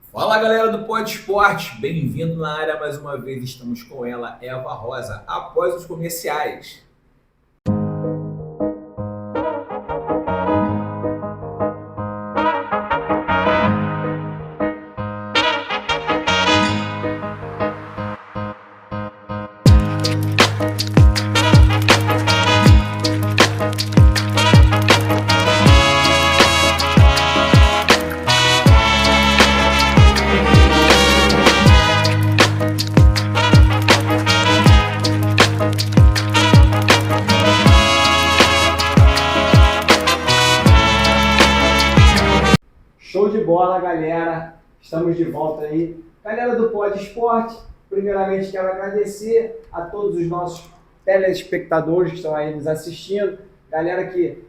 Fala galera do Pod Esporte, bem-vindo na área mais uma vez. Estamos com ela, Eva Rosa, após os comerciais. Show de bola, galera! Estamos de volta aí. Galera do Pod Esporte, primeiramente quero agradecer a todos os nossos telespectadores que estão aí nos assistindo. Galera que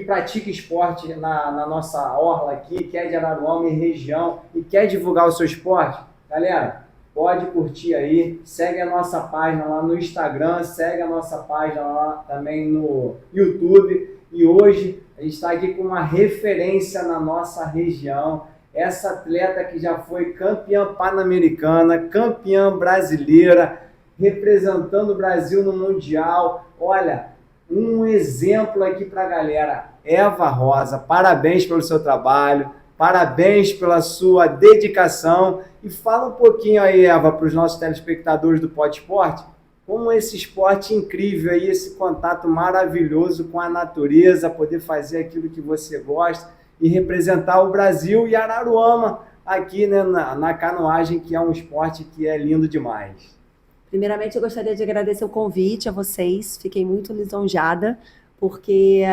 pratica esporte na nossa orla aqui, que é de Araruama e região e quer divulgar o seu esporte. Galera, pode curtir aí, segue a nossa página lá no Instagram, segue a nossa página lá também no YouTube. E hoje a gente está aqui com uma referência na nossa região, essa atleta que já foi campeã pan-americana, campeã brasileira, representando o Brasil no Mundial. Olha, um exemplo aqui para a galera. Eva Rosa, parabéns pelo seu trabalho, parabéns pela sua dedicação. E fala um pouquinho aí, Eva, para os nossos telespectadores do Pod Esporte, como esse esporte incrível aí, esse contato maravilhoso com a natureza, poder fazer aquilo que você gosta e representar o Brasil e Araruama aqui, né, na canoagem, que é um esporte que é lindo demais. Primeiramente, eu gostaria de agradecer o convite a vocês. Fiquei muito lisonjeada, porque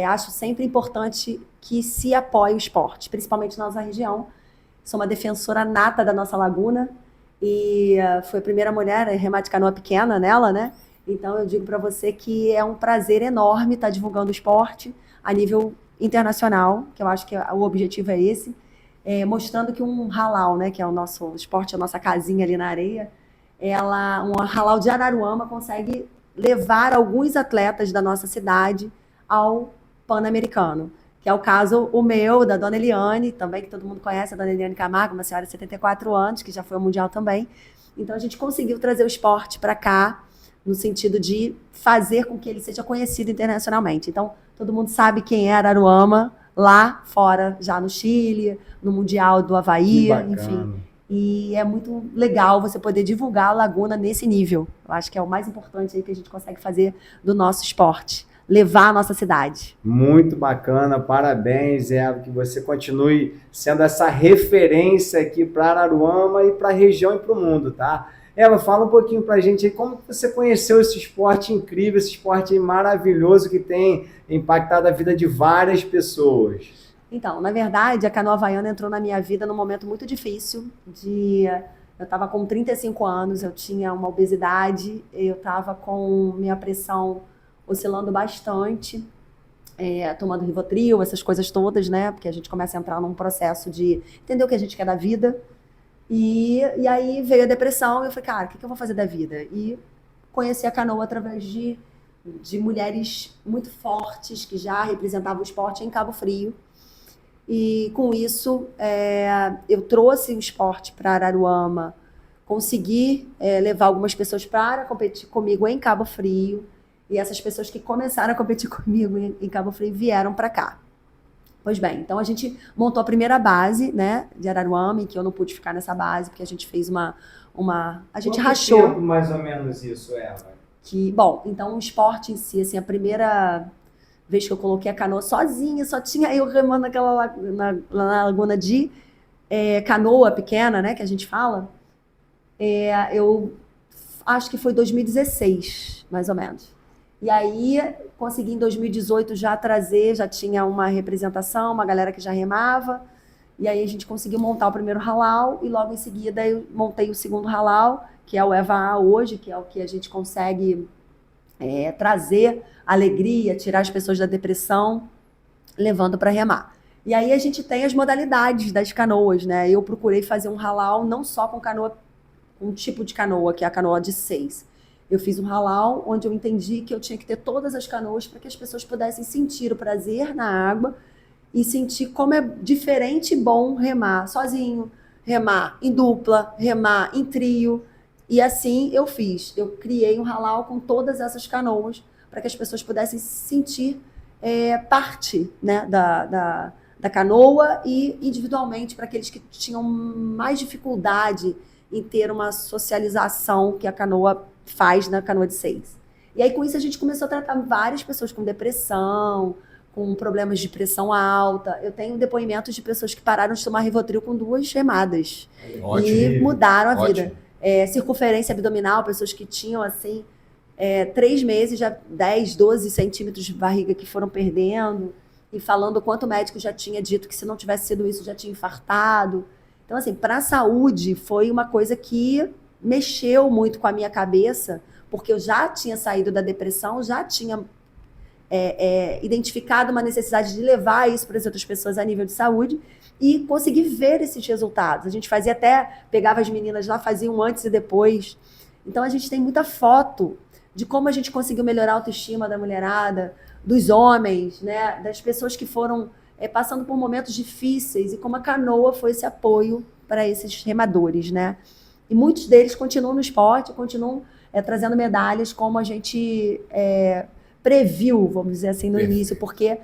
acho sempre importante que se apoie o esporte, principalmente na nossa região. Sou uma defensora nata da nossa laguna, e foi a primeira mulher a remar de canoa pequena nela, né? Então eu digo para você que é um prazer enorme estar divulgando o esporte a nível internacional, que eu acho que o objetivo é esse, mostrando que um halau, né, que é o nosso esporte, a nossa casinha ali na areia, um halau de Araruama consegue levar alguns atletas da nossa cidade ao Pan-Americano, que é o caso o meu, da Dona Eliane, também, que todo mundo conhece, a Dona Eliane Camargo, uma senhora de 74 anos, que já foi ao Mundial também. Então, a gente conseguiu trazer o esporte para cá, no sentido de fazer com que ele seja conhecido internacionalmente. Então, todo mundo sabe quem é Araruama, lá fora, já no Chile, no Mundial do Havaí, enfim. E é muito legal você poder divulgar a Laguna nesse nível. Eu acho que é o mais importante aí que a gente consegue fazer do nosso esporte. Levar a nossa cidade. Muito bacana, parabéns, Eva, que você continue sendo essa referência aqui para Araruama e para a região e para o mundo, tá? Eva, fala um pouquinho para a gente aí como você conheceu esse esporte incrível, esse esporte maravilhoso que tem impactado a vida de várias pessoas. Então, na verdade, a canoa havaiana entrou na minha vida num momento muito difícil. Eu estava com 35 anos, eu tinha uma obesidade, eu estava com minha pressão oscilando bastante, tomando Rivotril, essas coisas todas, né? Porque a gente começa a entrar num processo de entender o que a gente quer da vida. E aí veio a depressão e eu falei, cara, o que eu vou fazer da vida? E conheci a canoa através de mulheres muito fortes que já representavam o esporte em Cabo Frio. E com isso, eu trouxe o esporte para Araruama, consegui levar algumas pessoas para competir comigo em Cabo Frio. E essas pessoas que começaram a competir comigo em Cabo Frio vieram para cá. Pois bem, então a gente montou a primeira base, né, de Araruama, em que eu não pude ficar nessa base, porque a gente fez a gente rachou. Quanto tempo mais ou menos isso, Eva? Bom, então o esporte em si, assim, a primeira vez que eu coloquei a canoa sozinha, só tinha eu remando naquela na laguna de canoa pequena, né, que a gente fala, eu acho que foi 2016, mais ou menos. E aí, consegui em 2018 já tinha uma representação, uma galera que já remava, e aí a gente conseguiu montar o primeiro halau, e logo em seguida eu montei o segundo halau, que é o Eva hoje, que é o que a gente consegue trazer alegria, tirar as pessoas da depressão, levando para remar. E aí a gente tem as modalidades das canoas, né? Eu procurei fazer um halau não só com canoa, um tipo de canoa, que é a canoa de 6. Eu fiz um halau onde eu entendi que eu tinha que ter todas as canoas para que as pessoas pudessem sentir o prazer na água e sentir como é diferente e bom remar sozinho, remar em dupla, remar em trio. E assim eu fiz. Eu criei um halau com todas essas canoas para que as pessoas pudessem se sentir parte, né, da canoa, e individualmente para aqueles que tinham mais dificuldade em ter uma socialização que a canoa faz na canoa de 6. E aí com isso a gente começou a tratar várias pessoas com depressão, com problemas de pressão alta. Eu tenho depoimentos de pessoas que pararam de tomar Rivotril com 2 remadas. Ótimo. E mudaram a Ótimo. vida. Circunferência abdominal, pessoas que tinham assim 3 meses, já 10, 12 centímetros de barriga que foram perdendo, e falando o quanto o médico já tinha dito que se não tivesse sido isso já tinha infartado. Então assim, para a saúde foi uma coisa que mexeu muito com a minha cabeça, porque eu já tinha saído da depressão, já tinha identificado uma necessidade de levar isso para as outras pessoas a nível de saúde e conseguir ver esses resultados. A gente fazia pegava as meninas lá, fazia um antes e depois. Então a gente tem muita foto de como a gente conseguiu melhorar a autoestima da mulherada, dos homens, né, das pessoas que foram passando por momentos difíceis, e como a canoa foi esse apoio para esses remadores, né? E muitos deles continuam no esporte, continuam trazendo medalhas, como a gente previu, vamos dizer assim, no início, porque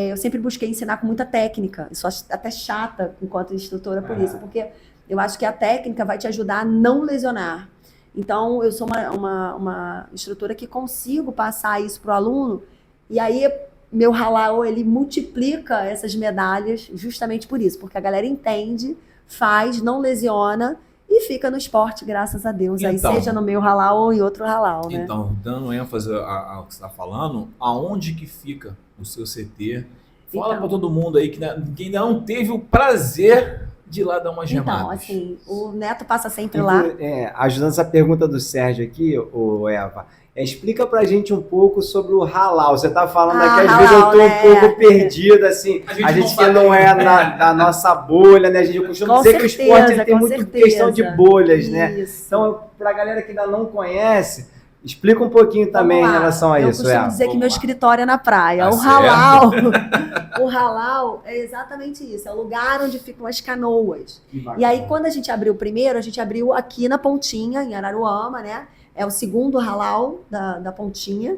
eu sempre busquei ensinar com muita técnica. Eu sou até chata enquanto instrutora por isso, porque eu acho que a técnica vai te ajudar a não lesionar. Então, eu sou uma instrutora que consigo passar isso para o aluno, e aí meu halau, ele multiplica essas medalhas justamente por isso, porque a galera entende, faz, não lesiona, e fica no esporte, graças a Deus. Então, aí seja no meu halau ou em outro halau, né? Então, dando ênfase ao que você está falando, aonde que fica o seu CT? Fala para todo mundo aí que ainda não teve o prazer de ir lá dar umas remadas. Então, assim, o Neto passa sempre lá. Ajudando essa pergunta do Sérgio aqui, Eva, explica pra gente um pouco sobre o halau. Você tá falando aqui, às vezes eu tô um pouco perdida, assim, a gente que não é da nossa bolha, né? A gente costuma dizer que o esporte ele tem muito questão de bolhas, né? Então, pra galera que ainda não conhece, explica um pouquinho também em relação a isso. Eu costumo dizer que meu escritório é na praia. O halau é exatamente isso, é o lugar onde ficam as canoas. E aí, quando a gente abriu o primeiro, a gente abriu aqui na Pontinha, em Araruama, né? É o segundo halau da Pontinha,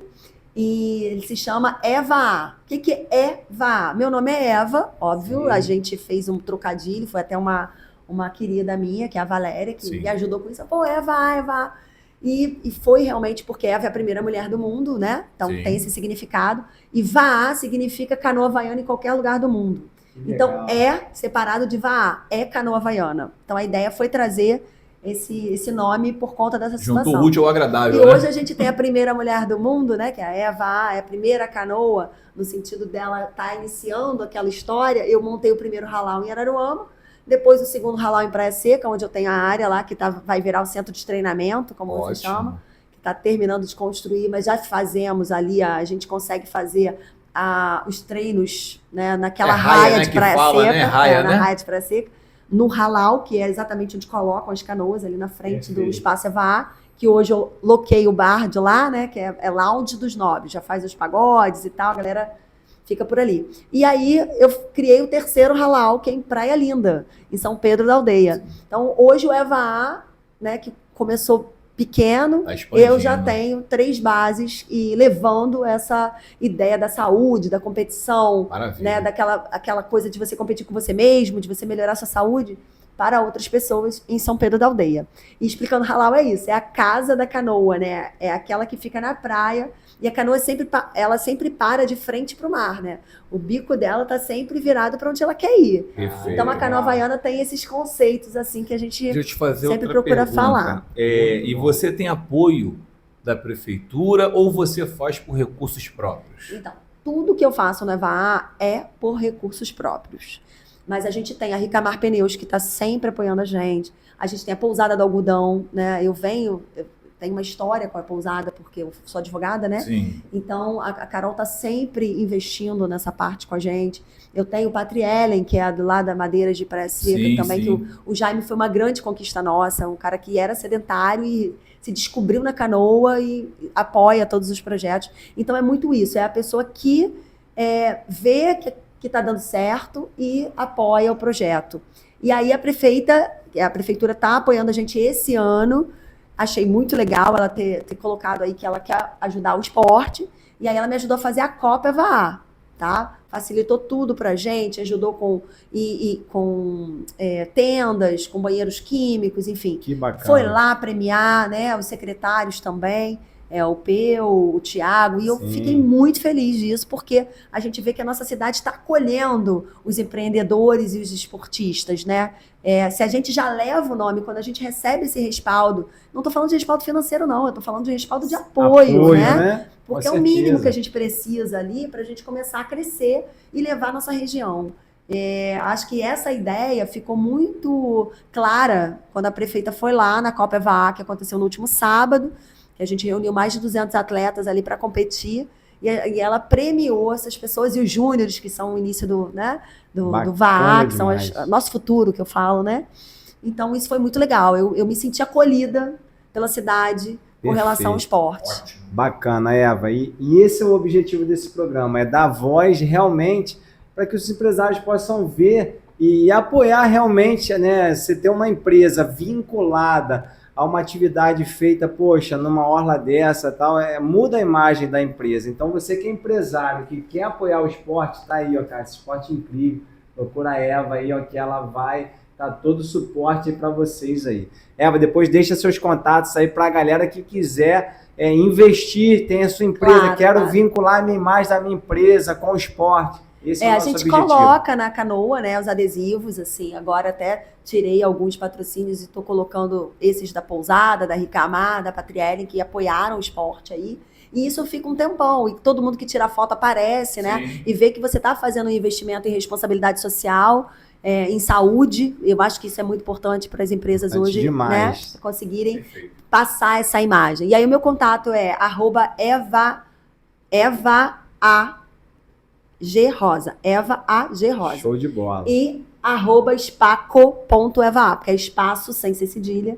e ele se chama Eva. O que é Eva? Meu nome é Eva, óbvio. Sim. A gente fez um trocadilho, foi até uma querida minha, que é a Valéria, que me ajudou com isso. Pô, Eva. E foi realmente porque Eva é a primeira mulher do mundo, né? Então tem esse significado. E Vá significa canoa havaiana em qualquer lugar do mundo. Então separado de Vá, é canoa havaiana. Então a ideia foi trazer esse nome por conta dessa situação. Junto o útil ao agradável, e hoje a gente tem a primeira mulher do mundo, né? Que é a Eva, é a primeira canoa, no sentido dela estar iniciando aquela história. Eu montei o primeiro halau em Araruama, depois o segundo halau em Praia Seca, onde eu tenho a área lá, que vai virar o centro de treinamento, como você chama, que está terminando de construir, mas já fazemos ali, a gente consegue fazer os treinos, né, naquela raia, né, de Praia Seca, né? Raia, na raia de Praia Seca, no halau, que é exatamente onde colocam as canoas, ali na frente do Espaço Eva, que hoje eu loquei o bar de lá, né, que é Lounge dos Nobres, já faz os pagodes e tal, a galera fica por ali. E aí eu criei o terceiro halau, que é em Praia Linda, em São Pedro da Aldeia. Então hoje o Eva, né, que começou pequeno, eu já tenho 3 bases e levando essa ideia da saúde, da competição, né, aquela coisa de você competir com você mesmo, de você melhorar a sua saúde para outras pessoas em São Pedro da Aldeia. E explicando halau é isso, é a casa da canoa, né? É aquela que fica na praia e a canoa ela sempre para de frente para o mar, né? O bico dela tá sempre virado para onde ela quer ir. Perfeito. Então a canoa havaiana tem esses conceitos assim que a gente sempre procura falar. E você tem apoio da prefeitura ou você faz por recursos próprios? Então, tudo que eu faço no Eva é por recursos próprios. Mas a gente tem a Ricamar Pneus, que está sempre apoiando a gente. A gente tem a Pousada do Algodão, né? Eu tenho uma história com a Pousada, porque eu sou advogada, né? Sim. Então, a Carol está sempre investindo nessa parte com a gente. Eu tenho o Patriellen, que é do lado da Madeiras de Praia Seca, também, que o Jaime foi uma grande conquista nossa, um cara que era sedentário e se descobriu na canoa e apoia todos os projetos. Então, é muito isso. É a pessoa que vê que está dando certo e apoia o projeto. E aí a prefeitura está apoiando a gente esse ano. Achei muito legal ela ter colocado aí que ela quer ajudar o esporte. E aí ela me ajudou a fazer a Copa EVA, tá? Facilitou tudo pra gente, ajudou com tendas, com banheiros químicos, enfim. Que bacana. Foi lá premiar, né? Os secretários também, o Peu, o Thiago, e eu fiquei muito feliz disso, porque a gente vê que a nossa cidade está acolhendo os empreendedores e os esportistas, né? Se a gente já leva o nome, quando a gente recebe esse respaldo, não estou falando de respaldo financeiro, não, eu estou falando de respaldo de apoio, né? Porque é o mínimo que a gente precisa ali para a gente começar a crescer e levar a nossa região. Acho que essa ideia ficou muito clara quando a prefeita foi lá na Copa EVA, que aconteceu no último sábado, que a gente reuniu mais de 200 atletas ali para competir, e ela premiou essas pessoas, e os júniores, que são o início do VAA, que são nosso futuro, que eu falo, né? Então, isso foi muito legal. Eu me senti acolhida pela cidade com relação ao esporte. Ótimo. Bacana, Eva. E esse é o objetivo desse programa, é dar voz realmente para que os empresários possam ver e apoiar realmente, né? Você ter uma empresa vinculada a uma atividade feita, poxa, numa orla dessa, tal, muda a imagem da empresa. Então, você que é empresário, que quer apoiar o esporte, tá aí, ó, cara, esse esporte incrível, procura a Eva aí, ó, que ela vai dar todo o suporte para vocês aí. Eva, depois deixa seus contatos aí para a galera que quiser investir, tem a sua empresa, quero vincular a minha imagem da minha empresa com o esporte. Esse é o nosso objetivo. Coloca na canoa, né, os adesivos, assim, agora até tirei alguns patrocínios e estou colocando esses da Pousada, da Ricamar, da Patriellen, que apoiaram o esporte aí. E isso fica um tempão, e todo mundo que tira foto aparece, né? Sim. E vê que você está fazendo um investimento em responsabilidade social, em saúde. Eu acho que isso é muito importante para as empresas hoje, né? Conseguirem passar essa imagem. E aí o meu contato é @EvaAGRosa. Eva A. G. Rosa. Show de bola. E @espaco.eva, porque é espaço sem ser cedilha.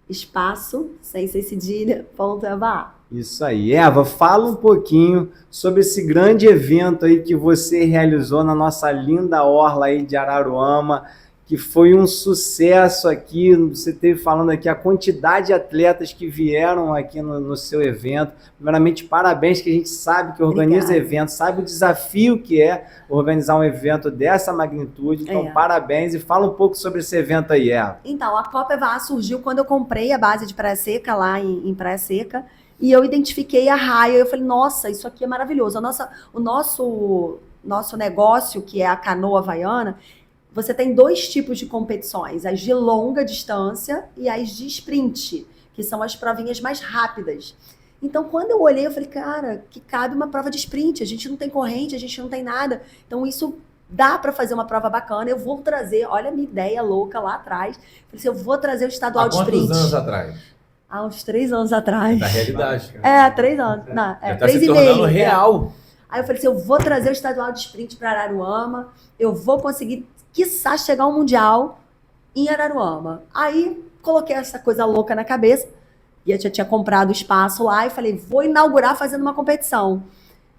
Espaço sem ser cedilha.eva. Isso aí. Eva, fala um pouquinho sobre esse grande evento aí que você realizou na nossa linda orla aí de Araruama, que foi um sucesso aqui. Você esteve falando aqui a quantidade de atletas que vieram aqui no seu evento. Primeiramente, parabéns, que a gente sabe que organiza eventos, sabe o desafio que é organizar um evento dessa magnitude. Então, parabéns, e fala um pouco sobre esse evento aí, Eva. Então, a Copa EVA surgiu quando eu comprei a base de Praia Seca, lá em Praia Seca, e eu identifiquei a raia. Eu falei, nossa, isso aqui é maravilhoso. O nosso negócio, que é a canoa havaiana, você tem 2 tipos de competições, as de longa distância e as de sprint, que são as provinhas mais rápidas. Então, quando eu olhei, eu falei, cara, que cabe uma prova de sprint, a gente não tem corrente, a gente não tem nada, então isso dá para fazer uma prova bacana. Eu vou trazer, olha a minha ideia louca lá atrás, eu falei assim, eu vou trazer o estadual de sprint. Há quantos anos atrás? Há uns 3 anos atrás. Da realidade. 3 anos. Não, já tá se tornando real. Aí eu falei assim, eu vou trazer o estadual de sprint para Araruama, eu vou conseguir, quiçá, chegar ao Mundial em Araruama. Aí coloquei essa coisa louca na cabeça, e eu já tinha comprado espaço lá, e falei, vou inaugurar fazendo uma competição.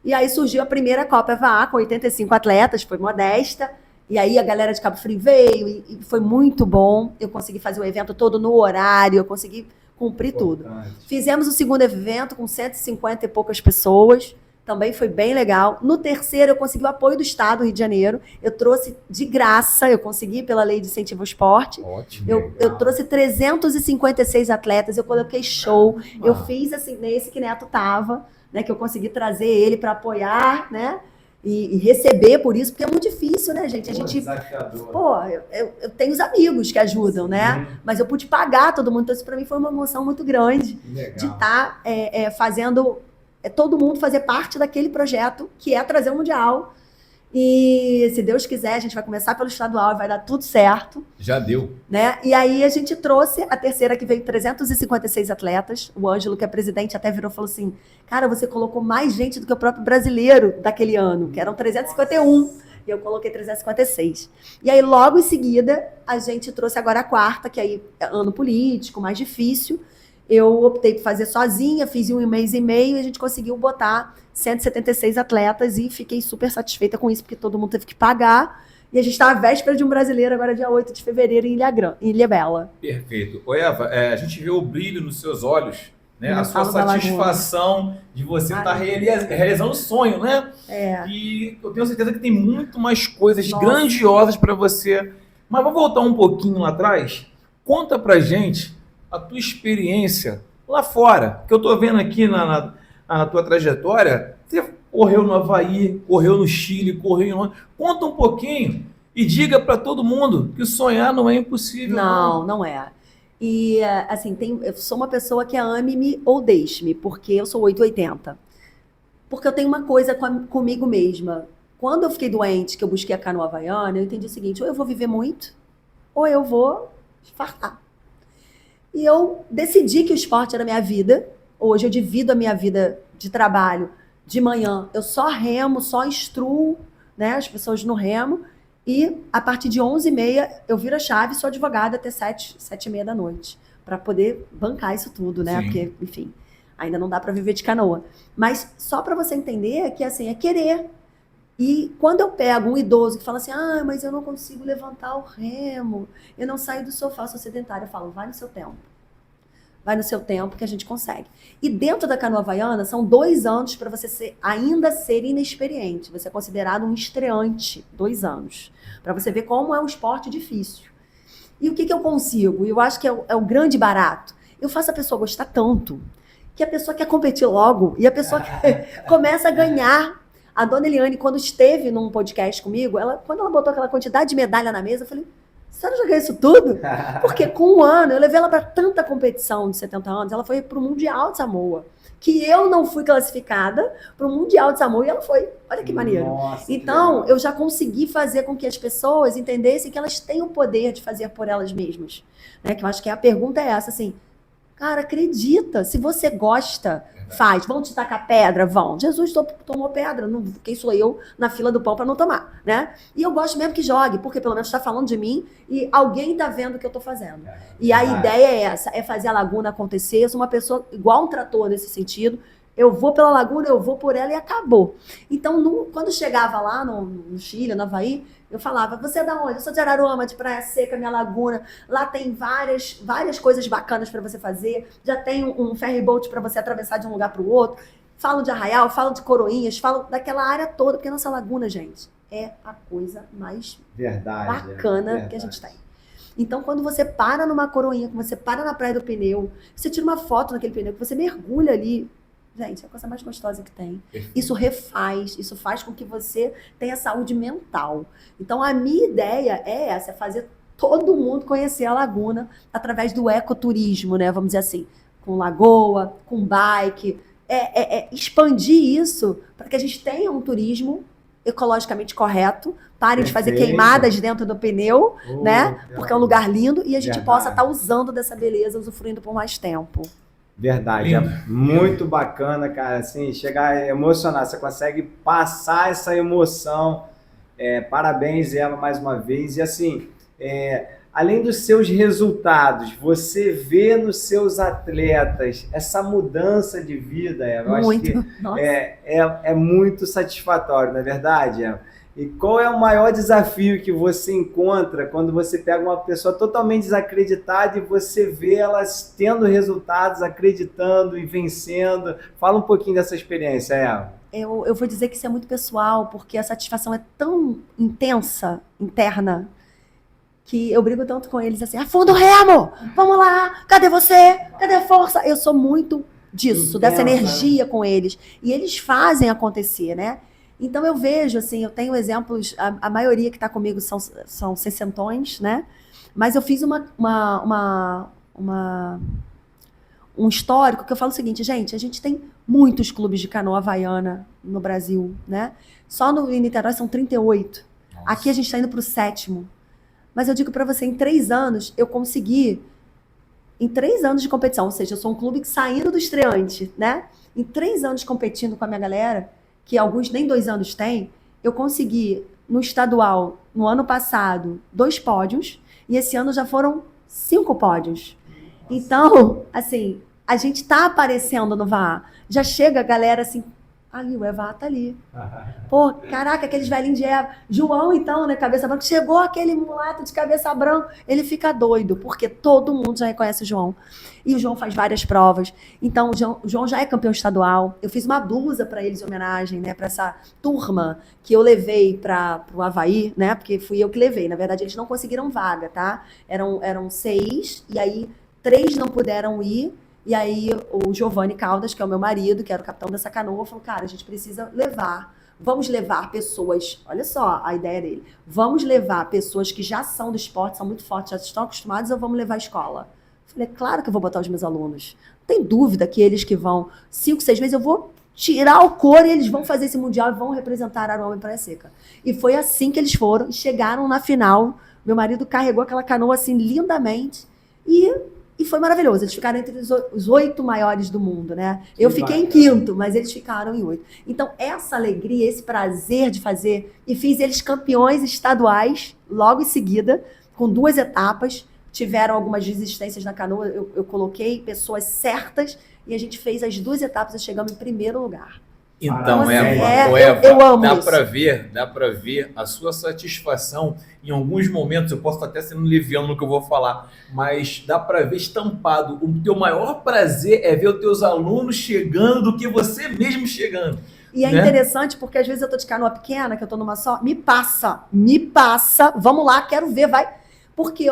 E aí surgiu a primeira Copa EVA, com 85 atletas, foi modesta, e aí a galera de Cabo Frio veio, e foi muito bom. Eu consegui fazer o evento todo no horário, eu consegui cumprir tudo. Fizemos o segundo evento com 150 e poucas pessoas, também foi bem legal. No terceiro, eu consegui o apoio do Estado do Rio de Janeiro. Eu trouxe de graça, eu consegui pela Lei de Incentivo ao Esporte. Ótimo. Eu trouxe 356 atletas, eu coloquei show. Eu fiz assim, nesse que Neto tava, né, que eu consegui trazer ele para apoiar, né? E receber por isso, porque é muito difícil, né, gente? A gente, eu tenho os amigos que ajudam, né? Mas eu pude pagar todo mundo, então isso para mim foi uma emoção muito grande de estar fazendo todo mundo fazer parte daquele projeto que é trazer o Mundial. E se Deus quiser, a gente vai começar pelo estadual e vai dar tudo certo. Já deu. Né? E aí a gente trouxe a terceira, que veio 356 atletas. O Ângelo, que é presidente, até virou e falou assim, cara, você colocou mais gente do que o próprio brasileiro daquele ano, que eram 351. E eu coloquei 356. E aí, logo em seguida, a gente trouxe agora a quarta, que aí é ano político, mais difícil. eu optei por fazer sozinha, fiz em 1 mês e meio e a gente conseguiu botar 176 atletas e fiquei super satisfeita com isso, porque todo mundo teve que pagar. E a gente está à véspera de um brasileiro, agora dia 8 de fevereiro, em Ilhabela. Perfeito. Ô Eva, a gente vê o brilho nos seus olhos, né? No A sua Falo da satisfação de você estar realizando o sonho, né? E eu tenho certeza que tem muito mais coisas grandiosas para você. Mas vou voltar um pouquinho lá atrás. Conta pra gente a tua experiência lá fora, que eu tô vendo aqui na tua trajetória. Você correu no Havaí, correu no Chile, correu em... Conta um pouquinho e diga para todo mundo que sonhar não é impossível. Não é. E, assim, eu sou uma pessoa que é ame-me ou deixe-me, porque eu sou 880. Porque eu tenho uma coisa comigo mesma. Quando eu fiquei doente, que eu busquei a canoa havaiana, eu entendi o seguinte: ou eu vou viver muito, ou eu vou fartar. E eu decidi que o esporte era a minha vida. Hoje eu divido a minha vida de trabalho. De manhã eu só remo, só instruo, né, as pessoas no remo. E a partir de 11h30 eu viro a chave e sou advogada até 7h30 da noite. Para poder bancar isso tudo, né? Sim. Porque, enfim, ainda não dá para viver de canoa. Mas só para você entender que, assim, é querer. E quando eu pego um idoso que fala assim: mas eu não consigo levantar o remo, eu não saio do sofá, sou sedentária, eu falo: vai no seu tempo. Vai no seu tempo que a gente consegue. E dentro da canoa havaiana, são 2 anos para você ainda ser inexperiente. Você é considerado um estreante. 2 anos. Para você ver como é um esporte difícil. E o que eu consigo? Eu acho que é o grande barato. Eu faço a pessoa gostar tanto que a pessoa quer competir logo e a pessoa começa a ganhar. A dona Eliane, quando esteve num podcast comigo, quando ela botou aquela quantidade de medalha na mesa, eu falei: a senhora já ganhou isso tudo? Porque com 1 ano, eu levei ela para tanta competição de 70 anos, ela foi para o Mundial de Samoa, que eu não fui classificada para o Mundial de Samoa e ela foi. Olha que maneiro. Nossa, então, eu já consegui fazer com que as pessoas entendessem que elas têm o poder de fazer por elas mesmas. Né? Que eu acho que a pergunta é essa, assim: cara, acredita, se você gosta, faz. Vão te tacar pedra? Vão. Jesus tomou pedra, quem sou eu na fila do pão para não tomar, né? E eu gosto mesmo que jogue, porque pelo menos está falando de mim e alguém está vendo o que eu estou fazendo. E a ideia é essa, é fazer a laguna acontecer. Eu sou uma pessoa igual um trator nesse sentido. Eu vou pela laguna, eu vou por ela e acabou. Então, quando chegava lá no Chile, no Havaí, eu falava: você é da onde? Eu sou de Araruama, de Praia Seca, minha laguna. Lá tem várias coisas bacanas para você fazer. Já tem um ferry boat para você atravessar de um lugar para o outro. Falo de Arraial, falo de Coroinhas, falo daquela área toda, porque nossa laguna, gente, é a coisa mais bacana que a gente tem. Então, quando você para numa Coroinha, quando você para na Praia do Pneu, você tira uma foto naquele pneu, que você mergulha ali. Gente, é a coisa mais gostosa que tem. Isso refaz, isso faz com que você tenha saúde mental. Então, a minha ideia é essa, é fazer todo mundo conhecer a laguna através do ecoturismo, né? Vamos dizer assim, com lagoa, com bike. Expandir isso para que a gente tenha um turismo ecologicamente correto, parem de fazer queimadas dentro do pneu, né? Porque é um lugar lindo e a gente possa estar usando dessa beleza, usufruindo por mais tempo. Verdade, é muito bacana, cara, assim, chegar a emocionar, você consegue passar essa emoção. Parabéns, Eva, mais uma vez. E assim, além dos seus resultados, você vê nos seus atletas essa mudança de vida, Eva. Eu acho que é muito satisfatório, não é verdade, Eva? E qual é o maior desafio que você encontra quando você pega uma pessoa totalmente desacreditada e você vê elas tendo resultados, acreditando e vencendo? Fala um pouquinho dessa experiência, Eva. Eu vou dizer que isso é muito pessoal, porque a satisfação é tão intensa, interna, que eu brigo tanto com eles assim: afunda o remo, vamos lá, cadê você? Cadê a força? Eu sou muito disso, dessa energia com eles. E eles fazem acontecer, né? Então eu vejo, assim, eu tenho exemplos, a maioria que está comigo são sessentões, né? Mas eu fiz um histórico que eu falo o seguinte: gente, a gente tem muitos clubes de canoa havaiana no Brasil, né? Só em Niterói são 38. Nossa. Aqui a gente está indo para o 7º. Mas eu digo para você, em 3 anos, eu consegui, em 3 anos de competição, ou seja, eu sou um clube saindo do estreante, né? Em 3 anos competindo com a minha galera, que alguns nem 2 anos têm, eu consegui, no estadual, no ano passado, 2 pódios, e esse ano já foram 5 pódios. Nossa. Então, assim, a gente tá aparecendo no VA. Já chega a galera assim, ali, o Eva tá ali. Pô, caraca, aqueles velhinhos de Eva. João, então, né, cabeça branca. Chegou aquele mulato de cabeça branca. Ele fica doido, porque todo mundo já reconhece o João. E o João faz várias provas. Então, o João já é campeão estadual. Eu fiz uma blusa para eles em homenagem, né, para essa turma que eu levei para o Avaí, né, porque fui eu que levei. Na verdade, eles não conseguiram vaga, tá? Eram 6, e aí 3 não puderam ir. E aí o Giovanni Caldas, que é o meu marido, que era o capitão dessa canoa, falou, cara, a gente precisa vamos levar pessoas, olha só a ideia dele, vamos levar pessoas que já são do esporte, são muito fortes, já estão acostumados, ou vamos levar a escola? Eu falei, claro que eu vou botar os meus alunos. Não tem dúvida que eles que vão 5, 6 meses, eu vou tirar o couro e eles vão fazer esse mundial e vão representar Araruama e Praia Seca. E foi assim que eles foram, e chegaram na final, meu marido carregou aquela canoa assim lindamente, e foi maravilhoso. Eles ficaram entre os 8 maiores do mundo, né? Eu fiquei em 5º, mas eles ficaram em 8. Então, essa alegria, esse prazer de fazer... E fiz eles campeões estaduais, logo em seguida, com 2 etapas. Tiveram algumas desistências na canoa. Eu coloquei pessoas certas e a gente fez as 2 etapas e chegamos em primeiro lugar. Então, Eva, eu amo isso. Dá para ver a sua satisfação em alguns momentos. Eu posso estar até sendo liviano no que eu vou falar, mas dá para ver estampado. O teu maior prazer é ver os teus alunos chegando do que você mesmo chegando. E é interessante porque às vezes eu tô de canoa pequena, que eu tô numa só, me passa, vamos lá, quero ver, vai. Porque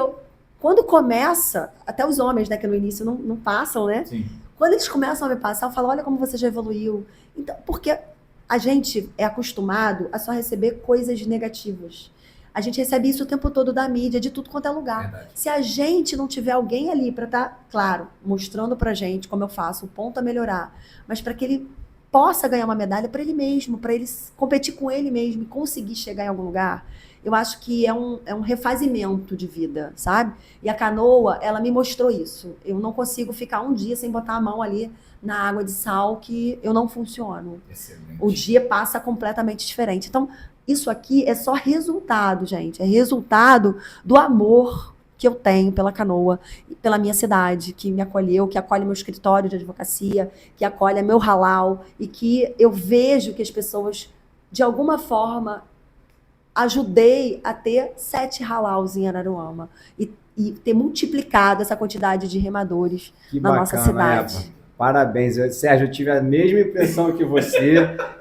quando começa, até os homens, né, que no início não passam, né? Sim. Quando eles começam a me passar, eu falo, olha como você já evoluiu. Então, porque a gente é acostumado a só receber coisas negativas. A gente recebe isso o tempo todo da mídia, de tudo quanto é lugar. Verdade. Se a gente não tiver alguém ali para estar, claro, mostrando pra gente como eu faço, o ponto a melhorar, mas para que ele possa ganhar uma medalha para ele mesmo, para ele competir com ele mesmo e conseguir chegar em algum lugar, eu acho que é um refazimento de vida, sabe? E a canoa, ela me mostrou isso. Eu não consigo ficar um dia sem botar a mão ali na água de sal, que eu não funciono. Excelente. O dia passa completamente diferente. Então, isso aqui é só resultado, gente. É resultado do amor que eu tenho pela canoa, pela minha cidade, que me acolheu, que acolhe meu escritório de advocacia, que acolhe meu halal, e que eu vejo que as pessoas, de alguma forma, ajudei a ter 7 halals em Araruama e ter multiplicado essa quantidade de remadores na nossa cidade. Eva. Parabéns, Sérgio, eu tive a mesma impressão que você,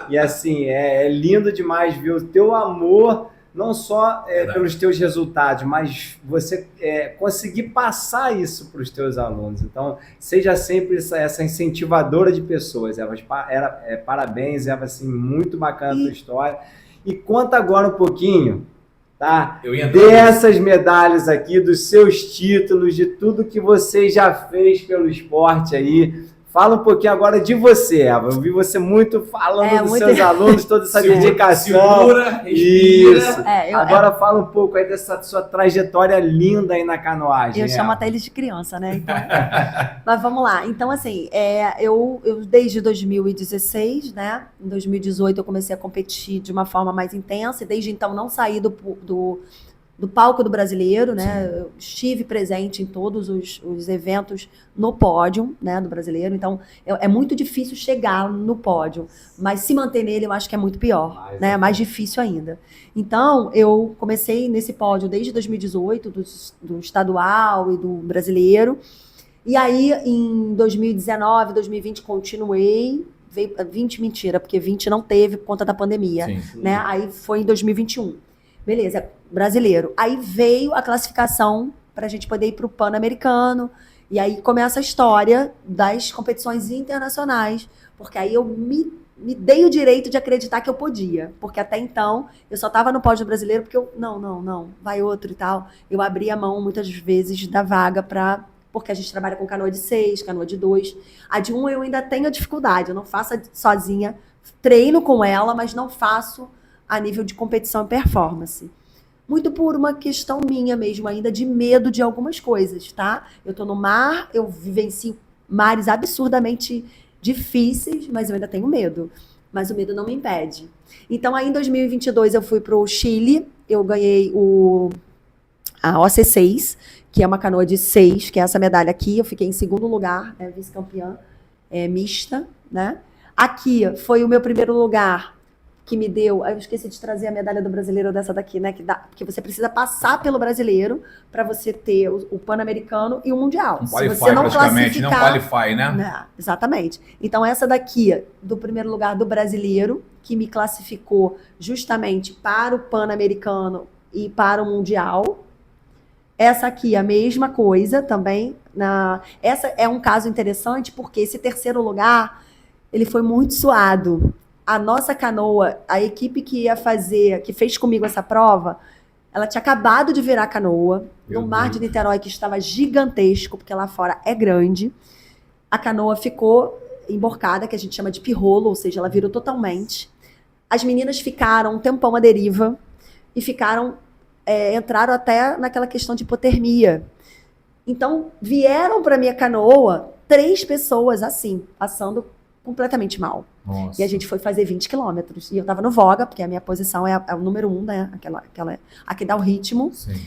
e assim, é lindo demais ver o teu amor, não só pelos teus resultados, mas você conseguir passar isso para os teus alunos. Então, seja sempre essa incentivadora de pessoas, Eva. Parabéns, Eva, assim, muito bacana a tua história. E conta agora um pouquinho, tá? Dessas medalhas aqui, dos seus títulos, de tudo que você já fez pelo esporte aí. Fala um pouquinho agora de você, Eva. Eu vi você muito falando dos seus alunos, toda essa dedicação. Segura, respira. Isso. Agora fala um pouco aí dessa sua trajetória linda aí na canoagem. Eu chamo até eles de criança, né? Então, mas vamos lá. Então, assim, eu desde 2016, né? Em 2018 eu comecei a competir de uma forma mais intensa e desde então não saí do palco do brasileiro, né? Eu estive presente em todos os eventos no pódio, né, do brasileiro. Então, é muito difícil chegar no pódio, mas se manter nele eu acho que é muito pior, né? É mais difícil ainda. Então, eu comecei nesse pódio desde 2018, do estadual e do brasileiro. E aí, em 2019, 2020, continuei. Veio 20, mentira, porque 20 não teve por conta da pandemia, né? Aí foi em 2021. Beleza, brasileiro. Aí veio a classificação para a gente poder ir para o Pan-Americano. E aí começa a história das competições internacionais. Porque aí eu me dei o direito de acreditar que eu podia. Porque até então, eu só estava no pódio brasileiro porque não, vai outro e tal. Eu abri a mão muitas vezes da vaga porque a gente trabalha com canoa de 6, canoa de 2. A de 1 eu ainda tenho dificuldade. Eu não faço sozinha. Treino com ela, mas não faço a nível de competição e performance. Muito por uma questão minha mesmo, ainda de medo de algumas coisas, tá? Eu tô no mar, eu vivencio mares absurdamente difíceis, mas eu ainda tenho medo. Mas o medo não me impede. Então, aí em 2022 eu fui pro Chile, eu ganhei a OC6, que é uma canoa de 6, que é essa medalha aqui. Eu fiquei em segundo lugar, vice-campeã mista, né? Aqui foi o meu primeiro lugar que me deu. Eu esqueci de trazer a medalha do brasileiro dessa daqui, né? Porque você precisa passar pelo brasileiro para você ter o Pan-Americano e o Mundial. Um Se qualify você não praticamente, não classificar, qualify, né? não, exatamente. Então, essa daqui, do primeiro lugar do brasileiro, que me classificou justamente para o Pan-Americano e para o Mundial. Essa aqui, a mesma coisa também. Essa é um caso interessante, porque esse terceiro lugar, ele foi muito suado. A nossa canoa, a equipe que fez comigo essa prova, ela tinha acabado de virar canoa, no mar de Niterói, que estava gigantesco, porque lá fora é grande. A canoa ficou emborcada, que a gente chama de pirrolo, ou seja, ela virou totalmente. As meninas ficaram um tempão à deriva e entraram até naquela questão de hipotermia. Então, vieram para minha canoa 3 pessoas assim, passando completamente mal. Nossa. E a gente foi fazer 20 quilômetros. E eu tava no Voga, porque a minha posição é o número 1, né? A que dá o ritmo. Sim.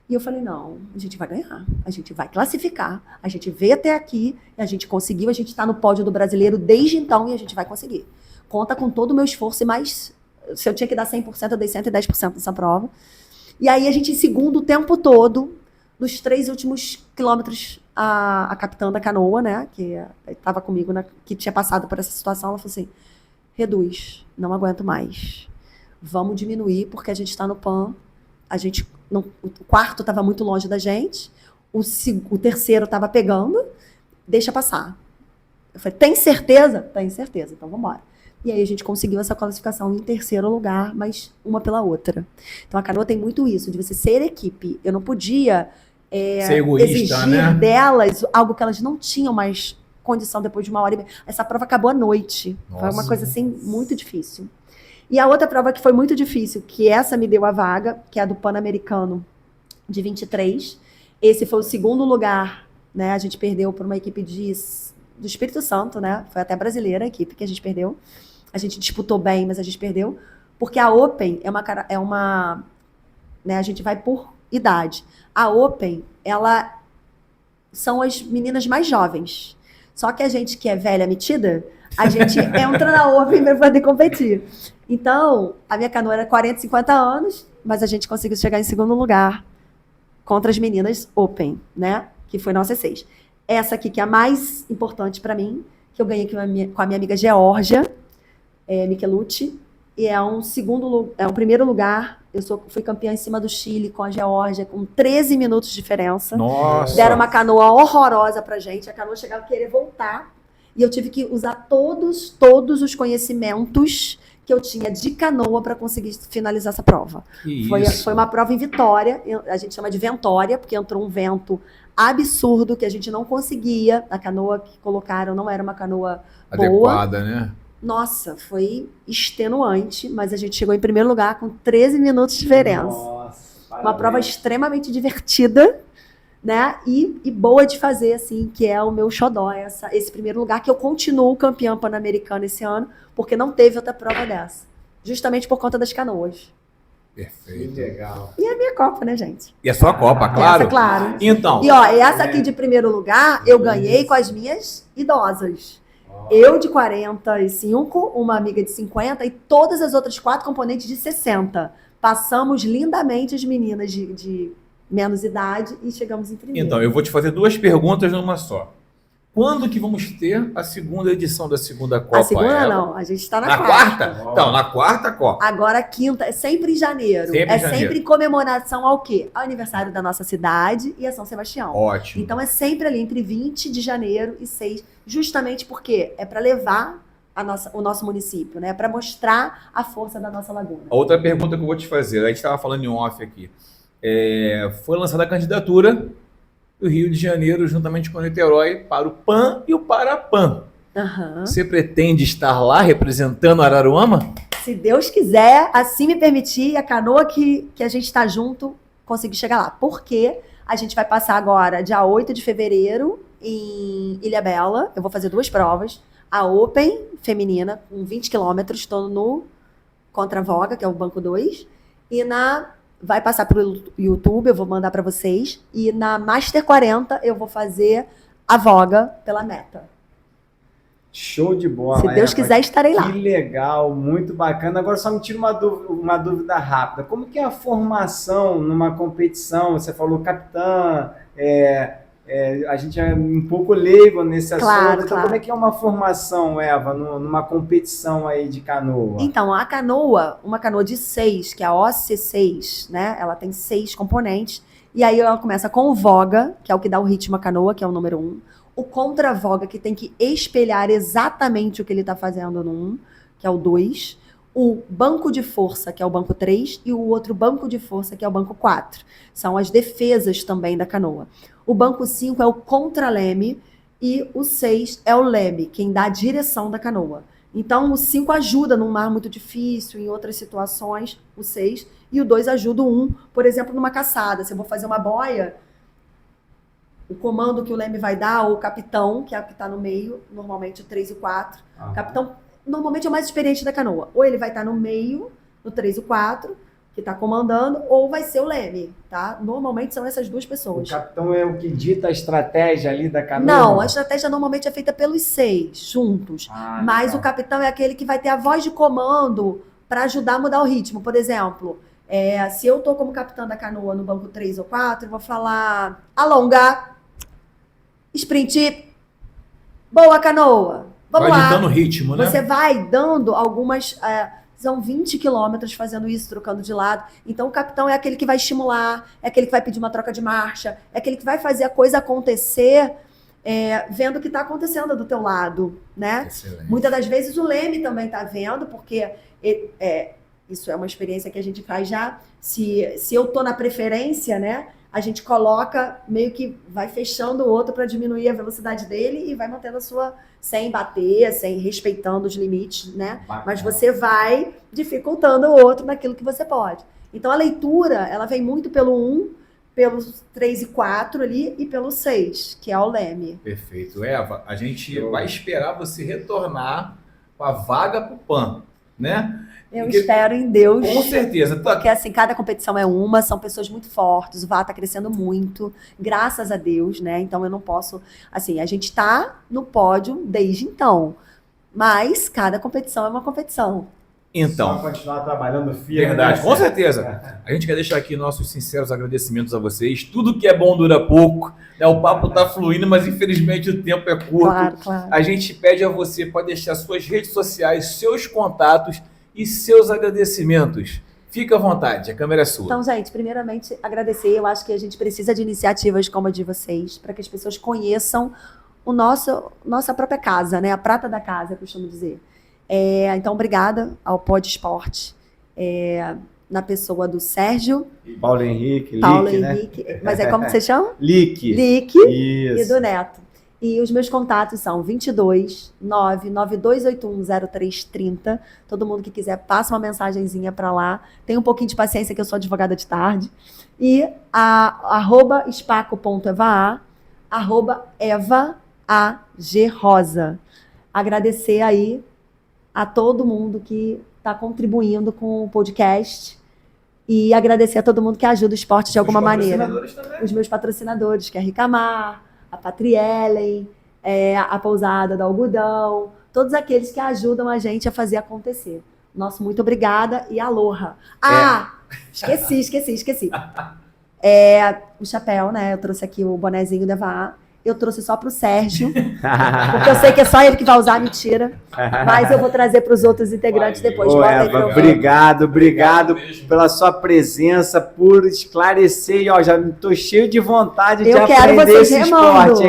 E eu falei, não, a gente vai ganhar. A gente vai classificar. A gente veio até aqui, e a gente conseguiu. A gente tá no pódio do brasileiro desde então e a gente vai conseguir. Conta com todo o meu esforço e mais... Se eu tinha que dar 100%, eu dei 110% nessa prova. E aí a gente, em segundo, o tempo todo, nos 3 últimos quilômetros, a capitã da canoa, né, que estava comigo, que tinha passado por essa situação, ela falou assim, reduz, não aguento mais. Vamos diminuir, porque a gente está no PAN, o quarto estava muito longe da gente, o terceiro estava pegando, deixa passar. Eu falei, tem certeza? Tem certeza, então vamos embora. E aí a gente conseguiu essa classificação em terceiro lugar, mas uma pela outra. Então a canoa tem muito isso, de você ser equipe. Eu não podia ser egoísta, exigir, né, delas algo que elas não tinham mais condição depois de 1h30. Essa prova acabou à noite. Nossa. Foi uma coisa assim muito difícil. E a outra prova que foi muito difícil, que essa me deu a vaga, que é a do Pan-Americano de 23. Esse foi o segundo lugar, né? A gente perdeu por uma equipe do Espírito Santo, né? Foi até brasileira a equipe que a gente perdeu. A gente disputou bem, mas a gente perdeu. Porque a Open é uma né, a gente vai por idade. A Open, são as meninas mais jovens. Só que a gente que é velha metida, a gente entra na Open para poder competir. Então, a minha canoa era 40, 50 anos, mas a gente conseguiu chegar em segundo lugar contra as meninas Open, né? Que foi nossa C6. Essa aqui, que é a mais importante para mim, que eu ganhei com a minha amiga Geórgia, Michelucci, e é um primeiro lugar. Fui campeã em cima do Chile com a Geórgia, com 13 minutos de diferença. Nossa. Deram uma canoa horrorosa pra gente. A canoa chegava a querer voltar. E eu tive que usar todos os conhecimentos que eu tinha de canoa para conseguir finalizar essa prova. Foi uma prova em Vitória. A gente chama de ventória, porque entrou um vento absurdo que a gente não conseguia. A canoa que colocaram não era uma canoa adequada, boa. Né? Nossa, foi extenuante, mas a gente chegou em primeiro lugar com 13 minutos de diferença. Nossa, uma prova extremamente divertida, né? E boa de fazer, assim, que é o meu xodó, esse primeiro lugar, que eu continuo campeã pan-americana esse ano, porque não teve outra prova dessa. Justamente por conta das canoas. Perfeito. Legal. E a minha Copa, né, gente? E a sua Copa, claro. Essa, claro. Então. E, ó, essa aqui de primeiro lugar, eu ganhei com as minhas idosas. Eu de 45, uma amiga de 50 e todas as outras 4 componentes de 60. Passamos lindamente as meninas de menos idade e chegamos em primeiro. Então, eu vou te fazer 2 perguntas numa só. Quando que vamos ter a segunda edição da segunda Copa? A segunda não, a gente está na quarta. Então, na quarta Copa. Agora a quinta, é sempre em janeiro. Sempre em comemoração ao quê? Ao aniversário da nossa cidade e a São Sebastião. Ótimo. Então é sempre ali entre 20 de janeiro e 6, justamente porque é para levar o nosso município, né? Para mostrar a força da nossa laguna. Outra pergunta que eu vou te fazer, a gente estava falando em off aqui. Foi lançada a candidatura do Rio de Janeiro, juntamente com Niterói, para o PAN e o Parapan. Uhum. Você pretende estar lá representando Araruama? Se Deus quiser, assim me permitir, a canoa que a gente está junto, conseguir chegar lá. Porque a gente vai passar agora, dia 8 de fevereiro, em Ilhabela. Eu vou fazer 2 provas. A Open feminina, com 20 quilômetros, estou no Contra Voga, que é o banco 2. E na vai passar pro YouTube, eu vou mandar para vocês. E na Master 40 eu vou fazer a voga pela meta. Show de bola. Se Deus quiser, estarei lá. Que legal, muito bacana. Agora só me tira uma dúvida rápida. Como que é a formação numa competição? Você falou capitã, a gente é um pouco leigo nesse assunto. Então, como é que é uma formação, Eva, numa competição aí de canoa? Então, a canoa, uma canoa de 6, que é a OC6, né? Ela tem 6 componentes. E aí ela começa com o voga, que é o que dá o ritmo à canoa, que é o número 1. O contra-voga, que tem que espelhar exatamente o que ele está fazendo no 1, que é o 2. O banco de força, que é o banco 3. E o outro banco de força, que é o banco 4. São as defesas também da canoa. O banco 5 é o contra-leme. E o 6 é o leme, quem dá a direção da canoa. Então, o 5 ajuda num mar muito difícil, em outras situações, o 6. E o 2 ajuda o 1, por exemplo, numa caçada. Se eu vou fazer uma boia, o comando que o leme vai dar, ou o capitão, que é o que está no meio, normalmente o 3 e o 4. O capitão, normalmente, é o mais experiente da canoa. Ou ele vai estar no meio, no 3 e o 4, que está comandando, ou vai ser o leme, tá? Normalmente são essas duas pessoas. O capitão é o que dita a estratégia ali da canoa? Não, a estratégia normalmente é feita pelos 6, juntos. Mas o capitão é aquele que vai ter a voz de comando para ajudar a mudar o ritmo. Por exemplo, se eu tô como capitã da canoa no banco 3 ou 4, eu vou falar alongar, sprint, boa canoa, vamos lá. Vai ditando ritmo, né? Você vai dando algumas... são 20 quilômetros fazendo isso, trocando de lado. Então, o capitão é aquele que vai estimular, é aquele que vai pedir uma troca de marcha, é aquele que vai fazer a coisa acontecer, vendo o que está acontecendo do teu lado, né? Excelente. Muitas das vezes o leme também está vendo, porque isso é uma experiência que a gente faz já. Se eu tô na preferência, né? A gente coloca, meio que vai fechando o outro para diminuir a velocidade dele e vai mantendo a sua, sem bater, respeitando os limites, né? Bacana. Mas você vai dificultando o outro naquilo que você pode. Então a leitura, ela vem muito pelo 1, pelos 3 e 4 ali e pelo 6, que é o leme. Perfeito. Eva, a gente vai esperar você retornar com a vaga pro PAN, né? Eu espero em Deus. Com certeza. Porque assim, cada competição é uma, são pessoas muito fortes, o VA está crescendo muito, graças a Deus, né? Então eu não posso... Assim, a gente está no pódio desde então, mas cada competição é uma competição. Então, só continuar trabalhando firme. Verdade, né? com certeza. A gente quer deixar aqui nossos sinceros agradecimentos a vocês. Tudo que é bom dura pouco, né? O papo tá fluindo, mas infelizmente o tempo é curto. Claro, claro. A gente pede a você para deixar suas redes sociais, seus contatos e seus agradecimentos. Fica à vontade, a câmera é sua. Então, gente, primeiramente, agradecer. Eu acho que a gente precisa de iniciativas como a de vocês, para que as pessoas conheçam nossa própria casa, né? A prata da casa, eu costumo dizer. Então, obrigada ao Pod Esporte, na pessoa do Sérgio. Paulo Henrique, Henrique, né? Mas como você chama? Lick. E do Neto. E os meus contatos são 22 99281 0330. Todo mundo que quiser, passa uma mensagenzinha para lá. Tem um pouquinho de paciência que eu sou advogada de tarde. E @spaco.eva, @EvaAGRosa. Agradecer aí a todo mundo que está contribuindo com o podcast. E agradecer a todo mundo que ajuda o esporte de alguma maneira. Os meus patrocinadores, que é a Ricamar, a Patriellen, a Pousada do Algodão, todos aqueles que ajudam a gente a fazer acontecer. Nosso muito obrigada e aloha. Esqueci. O chapéu, né? Eu trouxe aqui o bonezinho da Eva. Eu trouxe só pro Sérgio, porque eu sei que é só ele que vai usar, mentira. Mas eu vou trazer para os outros integrantes depois. Eva, obrigado pela sua presença, por esclarecer. Ó, já estou cheio de vontade de aprender esse esporte.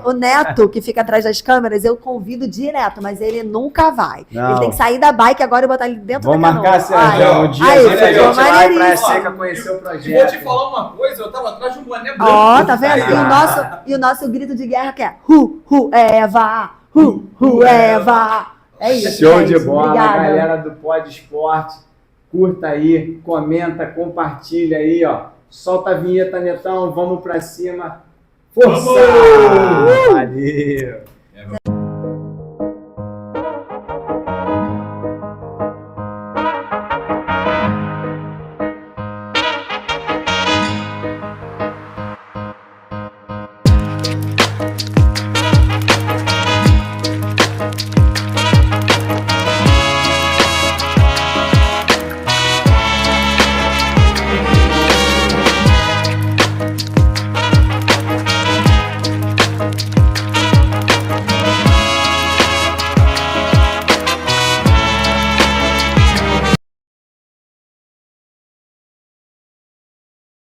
O Neto, que fica atrás das câmeras, eu convido direto, mas ele nunca vai. Não. Ele tem que sair da bike agora e botar ele dentro da canoa. Vamos marcar, Sérgio, um dia a gente vai para a Seca conhecer o projeto. Vou te falar uma coisa, eu tava atrás de um boné branco. Ó, tá vendo? E o nosso grito de guerra que é Eva, Eva. É isso. Show gente. de bola, Obrigada. Galera do Pod Esporte. Curta aí, comenta, compartilha aí, ó. Solta a vinheta, Netão, vamos pra cima. Força! Vamos! Valeu!